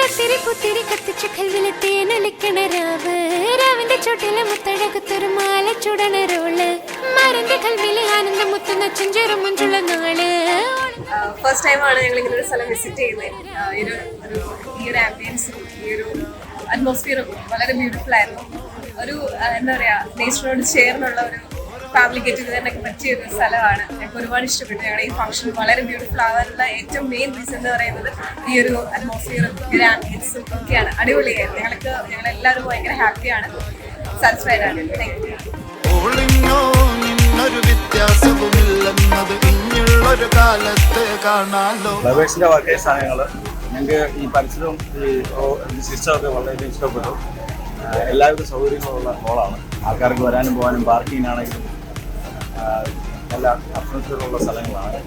കത്തിരി പുത്തിരി കത്തിച്ച കൽവിലെ തേനൊലിക്കണ രാവ് രാവിന്റെ ചോട്ടിലെ മുത്തഴകത്തൊരു മാല ചുടണ റോള് മാറിന്റെ കൽവിലെ ആനന്ദം മുത്തുന്ന ചെഞ്ചേറും മുഞ്ചുള്ള നാള്. ഫസ്റ്റ് ടൈമാണ് ഞങ്ങൾ ഇങ്ങനെ ഒരു സ്ഥലം വിസിറ്റ് ചെയ്യുന്നത്. ഈ ഒരു ആംബിയൻസും ഈ ഒരു അറ്റ്മോസ്ഫിയറും വളരെ ബ്യൂട്ടിഫുൾ ആയിരുന്നു. ഒരു എന്താ പറയാ, നേച്ചറിനോട് ചേർന്നുള്ള ഒരു ഫാമിലി ഗെറ്റ് ടുഗദറിനൊക്കെ പറ്റിയ ഒരു സ്ഥലമാണ്. ഞങ്ങൾക്ക് ഒരുപാട് ഇഷ്ടപ്പെട്ടു. ഞങ്ങളുടെ ഈ ഫംഗ്ഷൻ വളരെ ബ്യൂട്ടിഫുൾ ആവാനുള്ള ഏറ്റവും മെയിൻ റീസൺ എന്ന് പറയുന്നത് ഈ ഒരു അറ്റ്മോസ്ഫിയറും ഈ ഒരു ആംബിയൻസും ഒക്കെയാണ്. അടിപൊളിയായിരുന്നു. ഞങ്ങളെല്ലാവരും ഭയങ്കര ഹാപ്പിയാണ്, സാറ്റിസ്ഫൈഡ് ആണ്. Thank you. ഫ്ലവേഴ്സിന്റെ വർക്കേഴ്സാണ് ഞങ്ങള്. ഞങ്ങൾക്ക് ഈ പരിസരവും ഈ സിസ്റ്റമൊക്കെ വളരെയധികം ഇഷ്ടപ്പെട്ടു. എല്ലാവിധ സൗകര്യങ്ങളുള്ള ഹോളാണ്. ആൾക്കാർക്ക് വരാനും പോകാനും പാർക്കിങ്ങിനാണെങ്കിലും എല്ലാ അഫ്രൻസുകളുള്ള സ്ഥലങ്ങളാണ്.